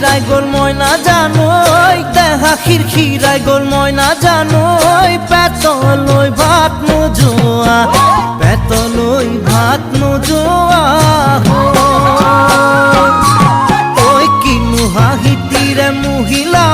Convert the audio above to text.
খিরখিরাই গোল ময়না জানোই দেহা খিরখিরাই গোল ময়না জানোই পেতলই ভাত নোজোয়া পেতলই ভাত নোজোয়া ওই কিনু হাহিতিরে মহিলা